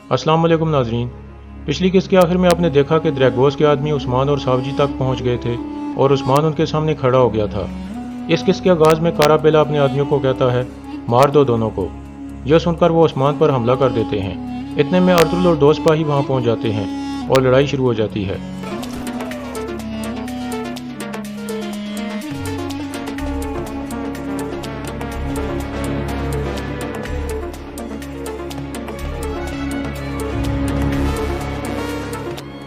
अस्सलाम वालेकुम नाजरीन। पिछली किस्त के आखिर में आपने देखा कि द्रैगोस के आदमी उस्मान और सावजी तक पहुंच गए थे और उस्मान उनके सामने खड़ा हो गया था। इस किस्त के आगाज़ में काराबेला अपने आदमियों को कहता है, मार दो दोनों को। यह सुनकर वो उस्मान पर हमला कर देते हैं। इतने में अर्तुल और दो सिपाही वहां पहुंच जाते हैं और लड़ाई शुरू हो जाती है।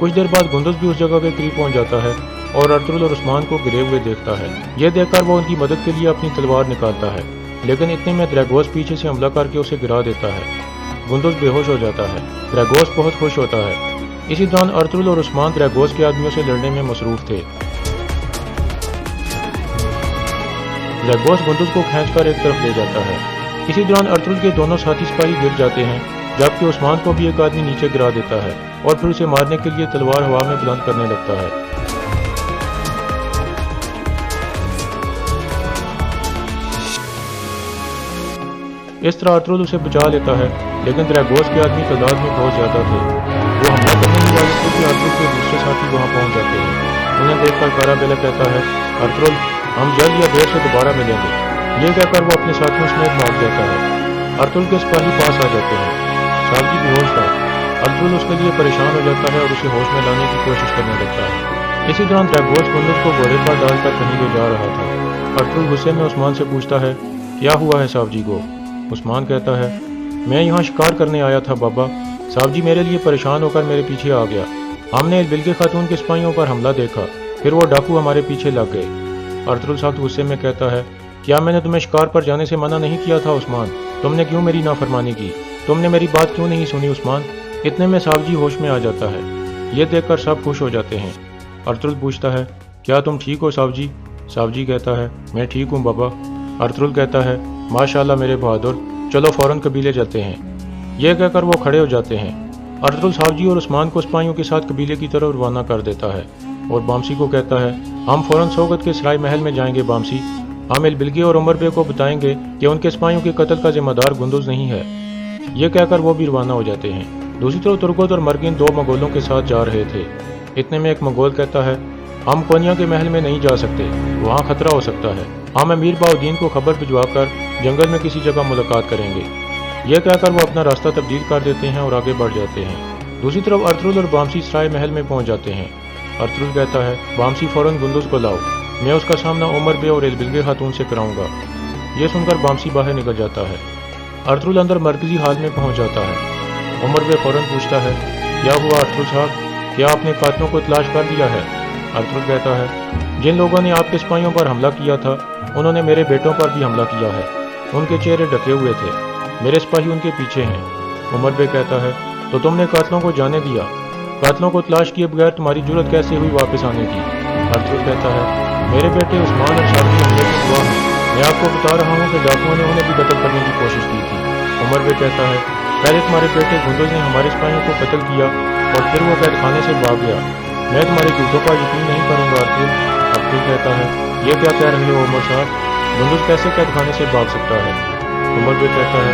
कुछ देर बाद गुंदुज भी उस जगह के करीब पहुंच जाता है और अर्तुल और उस्मान को गिरे हुए देखता है। यह देखकर वो उनकी मदद के लिए अपनी तलवार निकालता है, लेकिन इतने में द्रैगोस पीछे से हमला करके उसे गिरा देता है। गुंदुज बेहोश हो जाता है। द्रैगोस बहुत खुश होता है। इसी दौरान अर्तुल और उस्मान द्रैगोस के आदमियों से लड़ने में मसरूफ थे। द्रैगोस गुंदुज को खींचकर एक तरफ ले जाता है। इसी दौरान अर्तुल के दोनों साथी सिपाही गिर जाते हैं, जबकि उस्मान को भी एक आदमी नीचे गिरा देता है और फिर उसे मारने के लिए तलवार हवा में बुलंद करने लगता है। इस तरह अर्तुल उसे बचा लेता है, लेकिन द्रैगोस के आदमी तादाद में बहुत ज्यादा थे। वो हमला करने ही वाले थे कि अर्तुल के दूसरे साथी वहां पहुंच जाते हैं। उन्हें देखकर काराबेला कहता है, अर्तुल, हम जल्द या देर से दोबारा मिलेंगे। ये कहकर वो अपने साथियों समेत भाग जाता है। अर्तुल के सिपाही पास आ जाते हैं। सावजी बेहोश था। अर्तुल उसके लिए परेशान हो जाता है और उसे होश में लाने की कोशिश करने लगता है। इसी दौरान द्रैगोस गुंदुज को घोड़े पर डालकर कहीं ले जा रहा था। अर्तुल गुस्से में उस्मान से पूछता है, क्या हुआ है सावजी को? उस्मान कहता है, मैं यहाँ शिकार करने आया था बाबा। सावजी मेरे लिए परेशान होकर मेरे पीछे आ गया। हमने बिल्गे खातून के सिपाहियों पर हमला देखा, फिर वो डाकू हमारे पीछे लग गए। अर्तुल सख्त गुस्से में कहता है, क्या मैंने तुम्हें शिकार पर जाने से मना नहीं किया था उस्मान? तुमने क्यों मेरी नाफरमानी की? तुमने मेरी बात क्यों नहीं सुनी उस्मान? इतने में सावजी होश में आ जाता है। ये देखकर सब खुश हो जाते हैं। अर्तुल पूछता है, क्या तुम ठीक हो सावजी? सावजी कहता है, मैं ठीक हूँ बाबा। अर्तुल कहता है, माशाल्लाह मेरे बहादुर, चलो फौरन कबीले चलते हैं। यह कहकर वो खड़े हो जाते हैं। अर्तुल सावजी और उस्मान को सिपाहियों के साथ कबीले की तरफ रवाना कर देता है और बामसी को कहता है, हम फौरन सोगत के सराय महल में जाएंगे बामसी। हम बिल्गे और उमर बे को बताएंगे कि उनके सिपाहियों के कत्ल का जिम्मेदार गुंदुज नहीं है। ये कहकर वो भी रवाना हो जाते हैं। दूसरी तरफ तुर्गोत और मरगिन दो मंगोलों के साथ जा रहे थे। इतने में एक मंगोल कहता है, हम कोनिया के महल में नहीं जा सकते, वहाँ खतरा हो सकता है। हम अमीर बाउद्दीन को खबर भिजवाकर जंगल में किसी जगह मुलाकात करेंगे। यह कहकर वो अपना रास्ता तब्दील कर देते हैं और आगे बढ़ जाते हैं। दूसरी तरफ अर्तुल और बामसी सराय महल में पहुंच जाते हैं। अर्तुल कहता है, बामसी फौरन गुंदुज को लाओ, मैं उसका सामना उमर बे और बिल्गे खातून से कराऊंगा। यह सुनकर बामसी बाहर निकल जाता है। अर्तुल अंदर मरकजी हाल में पहुंच जाता है। उमर बे फौरन पूछता है, क्या हुआ अर्तुल साहब, क्या आपने कातिलों को तलाश कर लिया है? अर्तुल कहता है, जिन लोगों ने आपके सिपाहियों पर हमला किया था उन्होंने मेरे बेटों पर भी हमला किया है। उनके चेहरे ढके हुए थे, मेरे सिपाही उनके पीछे हैं। उमर बे कहता है, तो तुमने कातिलों को जाने दिया? कातिलों को तलाश किए बगैर तुम्हारी जुर्रत कैसे हुई वापस आने की? अर्तुल कहता है, मेरे बेटे उस्मान और सावजी हमले की गवाह हैं। मैं आपको बता रहा हूँ कि डाकुओं ने उन्हें भी कत्ल करने की कोशिश की थी। उमर बे कहता है, पहले तुम्हारे बेटे गुंदुज ने हमारे सिपाहियों को कत्ल किया और फिर वो कैद खाने से भाग गया। मैं तुम्हारे झूठों पर यकीन नहीं करूँगा अर्तुल। अर्तुल कहता है, ये क्या कह रहे हो उमर साहब, गुंदुज कैसे कैद खाने से भाग सकता है? उमर बे कहता है,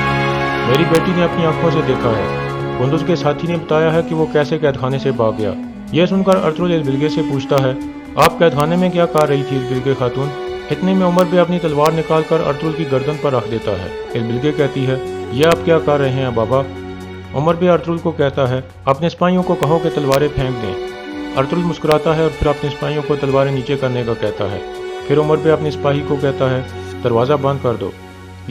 मेरी बेटी ने अपनी आंखों से देखा है। गुंदुज के साथी ने बताया है कि वो कैसे कैद खाने से भाग गया। यह सुनकर अर्तुल बिल्गे से पूछता है, आप कैद खाने में क्या कर रही थी बिल्गे खातून? इतने में उमर बे अपनी तलवार निकालकर अर्तुल की गर्दन पर रख देता है। बिल्गे कहती है, यह आप क्या कर रहे हैं बाबा? उमर बे अर्तुल को कहता है, अपने सिपाहियों को कहो कि तलवारें फेंक दें। अर्तुल मुस्कुराता है और फिर अपने सिपाहियों को तलवारें नीचे करने का कहता है। फिर उमर बे अपने सिपाही को कहता है, दरवाज़ा बंद कर दो।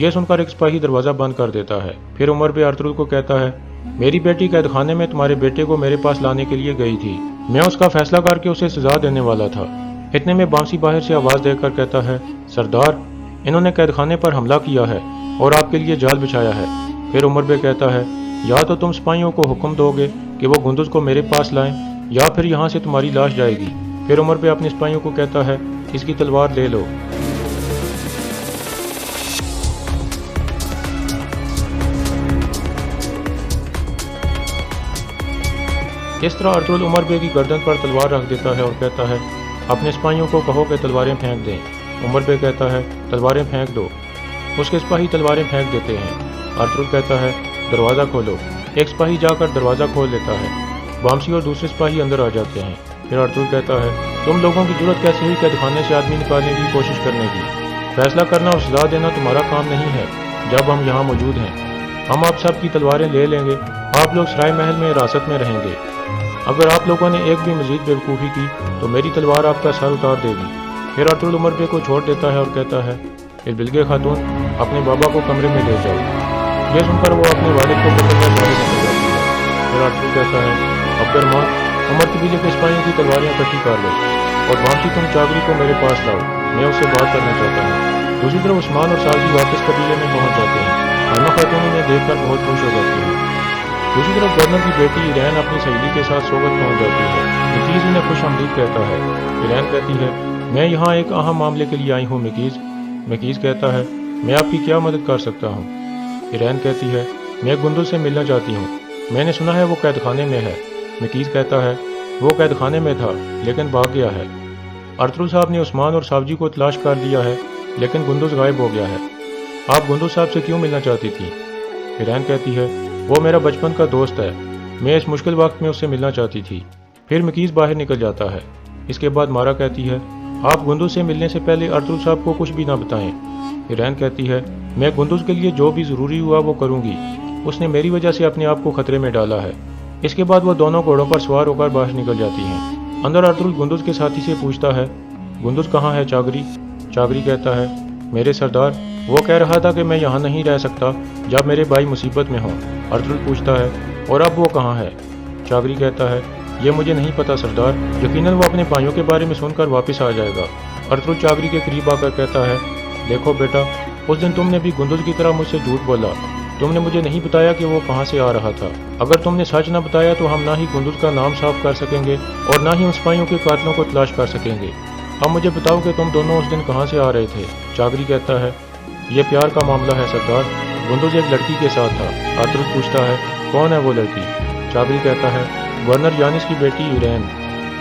यह सुनकर एक सिपाही दरवाज़ा बंद कर देता है। फिर उमर बे अर्तुल को कहता है, मेरी बेटी कैद खाने में तुम्हारे बेटे को मेरे पास लाने के लिए गई थी। मैं उसका फैसला करके उसे सजा देने वाला था। इतने में बांसी बाहर से आवाज़ देकर कहता है, सरदार, इन्होंने कैद खाने पर हमला किया है और आपके लिए जाल बिछाया है। फिर उमर बे कहता है, या तो तुम सिपाहियों को हुक्म दोगे कि वो गुंदुज को मेरे पास लाएं, या फिर यहाँ से तुम्हारी लाश जाएगी। फिर उमर बे अपने सिपाहियों को कहता है, इसकी तलवार ले लो। इस तरह अर्तुल उमर बे की गर्दन पर तलवार रख देता है और कहता है, अपने सिपाहियों को कहो कि तलवारें फेंक दें। उमर बे कहता है, तलवारें फेंक दो। उसके सिपाही तलवारें फेंक देते हैं। अर्तुल कहता है, दरवाज़ा खोलो। ایک سپاہی جا کر دروازہ کھول لیتا ہے۔ وامسی اور دوسرے سپاہی اندر آ جاتے ہیں۔ پھر ارطغرل کہتا ہے تم لوگوں کی ضرورت کیسے ہوئی قید خانے سے آدمی نکالنے کی کوشش کرنے کی؟ فیصلہ کرنا اور سزا دینا تمہارا کام نہیں ہے جب ہم یہاں موجود ہیں۔ ہم آپ سب کی تلواریں لے لیں گے، آپ لوگ سرائے محل میں حراست میں رہیں گے۔ اگر آپ لوگوں نے ایک بھی مزید بیوقوفی کی تو میری تلوار آپ کا سر اتار دے گی۔ پھر ارطغرل عمر بے کو چھوڑ دیتا ہے اور کہتا ہے بلگے خاتون اپنے بابا کو کمرے میں لے جاؤ۔ یہ سن کر وہ اپنے والد کو پکڑ کر باہر نکل جاتی ہے۔ پھر ارطغرل کہتا ہے عبدالرحمن عمر قبیلے کے سپاہیوں کی تلواریاں اکٹھی کر لو اور وامسی تم چاگری کو میرے پاس لاؤ، میں اس سے بات کرنا چاہتا ہوں۔ دوسری طرف عثمان اور سازی واپس قبیلے میں پہنچ جاتے ہیں۔ خانہ خاتون انہیں دیکھ کر بہت خوش ہو جاتی ہے۔ دوسری طرف گورنر کی بیٹی ایرین اپنی سہیلی کے ساتھ سوگت پہنچ جاتی ہے۔ مکیز انہیں خوش آمدید کہتا ہے۔ ایرین کہتی ہے میں یہاں ایک اہم معاملے کے لیے آئی ہوں مکیز۔ مکیز کہتا ہے میں آپ کی کیا مدد کر سکتا ہوں؟ ایرین کہتی ہے میں گندل سے ملنا چاہتی ہوں، میں نے سنا ہے وہ قید خانے میں ہے۔ مکیز کہتا ہے وہ قید خانے میں تھا لیکن بھاگ گیا ہے۔ ارطغرل صاحب نے عثمان اور ساوجی کو تلاش کر لیا ہے لیکن گندز غائب ہو گیا ہے۔ آپ گندز صاحب سے کیوں ملنا چاہتی تھی؟ ایرین کہتی ہے وہ میرا بچپن کا دوست ہے، میں اس مشکل وقت میں اس سے ملنا چاہتی تھی۔ پھر مکیز باہر نکل جاتا ہے۔ اس کے بعد مارا کہتی ہے آپ گندز سے ملنے سے پہلے ارطغرل صاحب کو کچھ بھی نہ بتائیں۔ ایرین کہتی ہے میں گندز کے لیے جو بھی ضروری ہوا وہ کروں گی، اس نے میری وجہ سے اپنے آپ کو خطرے میں ڈالا ہے۔ اس کے بعد وہ دونوں گھوڑوں پر سوار ہو کر باہر نکل جاتی ہیں۔ اندر ارطغرل گندز کے ساتھی سے پوچھتا ہے گندز کہاں ہے چاگری؟ چاگری کہتا ہے میرے سردار وہ کہہ رہا تھا کہ میں یہاں نہیں رہ سکتا جب میرے بھائی مصیبت میں ہوں۔ ارطغرل پوچھتا ہے اور اب وہ کہاں ہے؟ چاگری کہتا ہے یہ مجھے نہیں پتا سردار، یقیناً وہ اپنے بھائیوں کے بارے میں سن کر واپس آ جائے گا۔ ارطغرل چاگری کے قریب آ کر کہتا ہے دیکھو بیٹا، اس دن تم نے بھی گندز کی طرح مجھ سے جھوٹ بولا، تم نے مجھے نہیں بتایا کہ وہ کہاں سے آ رہا تھا۔ اگر تم نے سچ نہ بتایا تو ہم نہ ہی گندز کا نام صاف کر سکیں گے اور نہ ہی ان سپاہیوں کے قاتلوں کو تلاش کر سکیں گے۔ اب مجھے بتاؤ کہ تم دونوں اس دن کہاں سے آ رہے تھے؟ چاگری کہتا ہے یہ پیار کا معاملہ ہے سردار، گندز ایک لڑکی کے ساتھ تھا۔ ارطغرل پوچھتا ہے کون ہے وہ لڑکی؟ چاگری کہتا ہے گورنر یانس کی بیٹی ایرین۔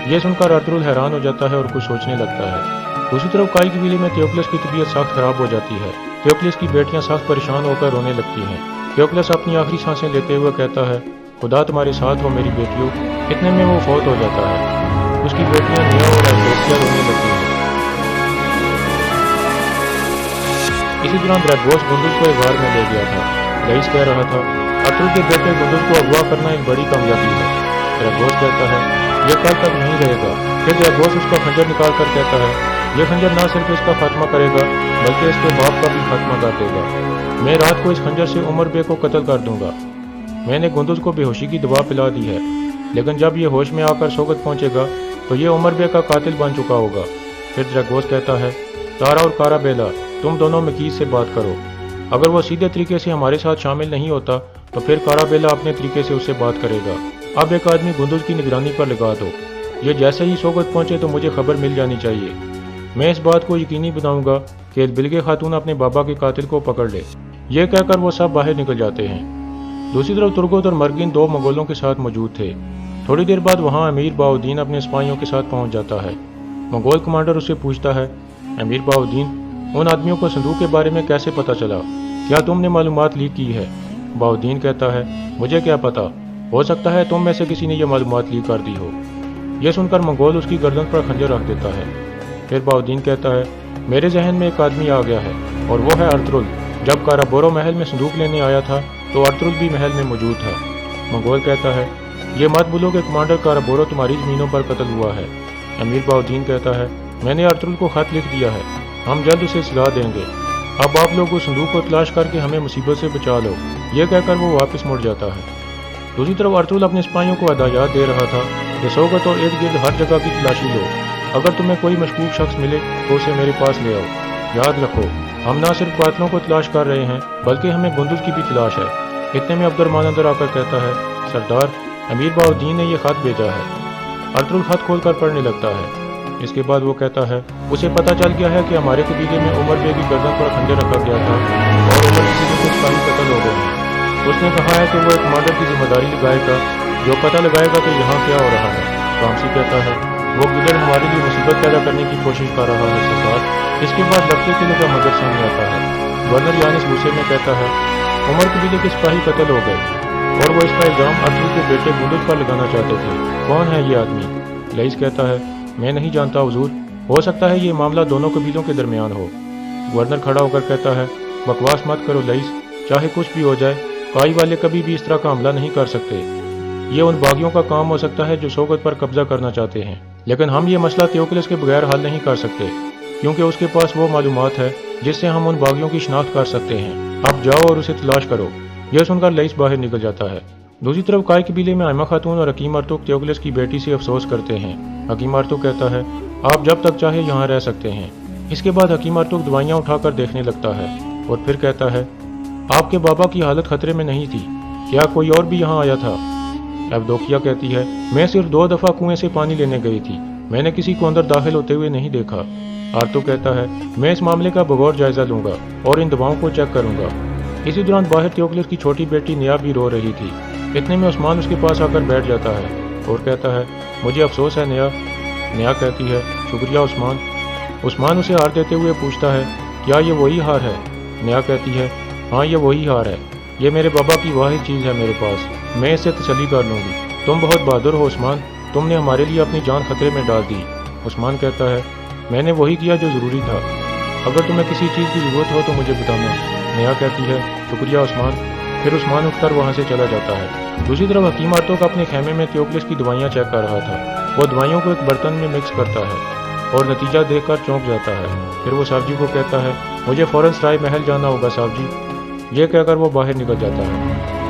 یہ سن کر ارطغرل حیران ہو جاتا ہے اور کچھ سوچنے لگتا ہے۔ دوسری طرف کائی قبیلے میں تھیوکلس کی طبیعت سخت خراب ہو جاتی ہے۔ تھیوکلس کی بیٹیاں سخت پریشان ہو کر رونے لگتی ہیں۔ تھیوکلس اپنی آخری سانسیں لیتے ہوئے کہتا ہے خدا تمہارے ساتھ ہو میری بیٹیوں۔ اتنے میں وہ فوت ہو جاتا ہے۔ اس کی بیٹیاں نیا اور ایتھوپیا رونے لگتی ہیں۔ اسی دوران دریگوس گندز کو ایک غار میں لے گیا تھا۔ رئیس کہہ رہا تھا ارطغرل کے بیٹے گندز کو اغوا کرنا ایک بڑی کامیابی ہے۔ دریگوس کہتا ہے یہ کل تک نہیں رہے گا۔ پھر دریگوس اس کا خنجر نکال کر کہتا ہے یہ خنجر نہ صرف اس کا خاتمہ کرے گا بلکہ اس کے باپ کا بھی خاتمہ کر دے گا۔ میں رات کو اس خنجر سے عمر بے کو قتل کر دوں گا۔ میں نے گندز کو بے ہوشی کی دوا پلا دی ہے، لیکن جب یہ ہوش میں آ کر سوگت پہنچے گا تو یہ عمر بے کا قاتل بن چکا ہوگا۔ پھر دریگوس کہتا ہے تارا اور کارا بیلا تم دونوں مکیز سے بات کرو، اگر وہ سیدھے طریقے سے ہمارے ساتھ شامل نہیں ہوتا تو پھر کارا بیلا اپنے طریقے سے اس سے بات کرے گا۔ اب ایک آدمی گندز کی نگرانی پر لگا دو، یہ جیسے ہی سوگت پہنچے تو مجھے خبر مل جانی چاہیے۔ میں اس بات کو یقینی بناؤں گا کہ بلگے خاتون اپنے بابا کے قاتل کو پکڑ لے۔ یہ کہہ کر وہ سب باہر نکل جاتے ہیں۔ دوسری طرف ترگت اور مرگن دو منگولوں کے ساتھ موجود تھے۔ تھوڑی دیر بعد وہاں امیر بہاؤالدین اپنے سپاہیوں کے ساتھ پہنچ جاتا ہے۔ منگول کمانڈر اس سے پوچھتا ہے امیر بہاؤالدین ان آدمیوں کو صندوق کے بارے میں کیسے پتہ چلا؟ کیا تم نے معلومات لیک کی ہے؟ بہاؤالدین کہتا ہے مجھے کیا پتا، ہو سکتا ہے تم میں سے کسی نے یہ معلومات لیک کر دی ہو۔ یہ سن کر منگول اس کی گردن پر خنجر رکھ دیتا ہے۔ پھر بہاؤالدین کہتا ہے میرے ذہن میں ایک آدمی آ گیا ہے اور وہ ہے ارطغرل۔ جب کارابورو محل میں صندوق لینے آیا تھا تو ارطغرل بھی محل میں موجود تھا۔ منگول کہتا ہے یہ مت بھولو کہ کمانڈر کارابورو تمہاری زمینوں پر قتل ہوا ہے۔ امیر بہاؤالدین کہتا ہے میں نے ارطغرل کو خط لکھ دیا ہے، ہم جلد اسے سلا دیں گے۔ اب آپ لوگ اس صندوق کو تلاش کر کے ہمیں مصیبت سے بچا لو۔ یہ کہہ کر وہ واپس مڑ جاتا ہے۔ دوسری طرف ارطغرل اپنے سپاہیوں کو ہدایات دے رہا تھا کہ سوگت اور ارد گرد ہر جگہ کی تلاشی لو، اگر تمہیں کوئی مشکوک شخص ملے تو اسے میرے پاس لے آؤ۔ یاد رکھو ہم نہ صرف قاتلوں کو تلاش کر رہے ہیں بلکہ ہمیں گندز کی بھی تلاش ہے۔ اتنے میں عبدالرحمن اندر آ کر کہتا ہے سردار امیر بہاؤالدین نے یہ خط بھیجا ہے۔ ارطغرل خط کھول کر پڑھنے لگتا ہے۔ اس کے بعد وہ کہتا ہے اسے پتہ چل گیا ہے کہ ہمارے قبیلے میں عمر بے کی گردن پر خنجر رکھا گیا تھا اور عمر قبیلے کے سپاہی قتل ہو گئے ہیں۔ اس نے کہا ہے کہ وہ ایک کمانڈر کی ذمہ داری لگائے گا جو پتہ لگائے گا کہ یہاں کیا ہو رہا ہے۔ رامسی کہتا ہے وہ گدڑ ہمارے لیے مصیبت پیدا کرنے کی کوشش کر رہا ہے سردار۔ اس کے بعد لگتے قلعے کا منظر سامنے آتا ہے۔ گورنر یانس غصے میں کہتا ہے عمر قبیلے کے سپاہی قتل ہو گئے، और वो इसका इल्ज़ाम आर्थर के बेटे बुलुज पर लगाना चाहते थे। कौन है ये आदमी? लईस कहता है, मैं नहीं जानता हुजूर, हो सकता है ये मामला दोनों कबीलों के दरमियान हो। गवर्नर खड़ा होकर कहता है, बकवास मत करो लईस, चाहे कुछ भी हो जाए, काई वाले कभी भी इस तरह का हमला नहीं कर सकते। ये उन बागियों का काम हो सकता है जो सोगत पर कब्जा करना चाहते हैं, लेकिन हम ये मसला थियोक्लिस के बगैर हल नहीं कर सकते, क्योंकि उसके पास वो मालूमात है जिससे हम उन बागियों की शिनाख्त कर सकते हैं। अब जाओ और उसे तलाश करो। यह सुनकर लईस बाहर निकल जाता है। दूसरी तरफ काई कबीले में आयमा खातून और हकीम अर्तुक थियोक्लिस की बेटी से अफसोस करते हैं। हकीम अर्तुक कहता है, आप जब तक चाहे यहाँ रह सकते हैं। इसके बाद हकीम अर्तुक दवाइयाँ उठाकर देखने लगता है और फिर कहता है, आपके बाबा की हालत खतरे में नहीं थी, क्या कोई और भी यहाँ आया था? एवदोकिया कहती है, मैं सिर्फ 2 दफ़ा कुएं से पानी लेने गई थी, मैंने किसी को अंदर दाखिल होते हुए नहीं देखा। आर्तो कहता है, मैं इस मामले का बगौर जायजा लूंगा और इन दवाओं को चेक करूंगा। इसी दौरान बाहर थियोक्लिस की छोटी बेटी निया भी रो रही थी। इतने में उस्मान उसके पास आकर बैठ जाता है और कहता है, मुझे अफसोस है निया। निया कहती है, शुक्रिया उस्मान। उस्मान उसे हार देते हुए पूछता है, क्या ये वही हार है? निया कहती है, हाँ ये वही हार है, ये मेरे बाबा की वाहिद चीज़ है मेरे पास, मैं इसे तसल्ली कर लूँगी। तुम बहुत बहादुर हो उस्मान, तुमने हमारे लिए अपनी जान खतरे में डाल दी। उस्मान कहता है, मैंने वही किया जो ज़रूरी था, अगर तुम्हें किसी चीज़ की ज़रूरत हो तो मुझे बताना। निया कहती है, शुक्रिया उस्मान। फिर उस्मान उठकर वहाँ से चला जाता है। दूसरी तरफ हकीम अर्तुक अपने खेमे में थियोक्लिस की दवाइयाँ चेक कर रहा था। वो दवाइयों को एक बर्तन में मिक्स करता है और नतीजा देखकर चौंक जाता है। फिर वो साहब जी को कहता है, मुझे फ़ौरन सराय महल जाना होगा साहब जी। ये कहकर वो बाहर निकल जाता है।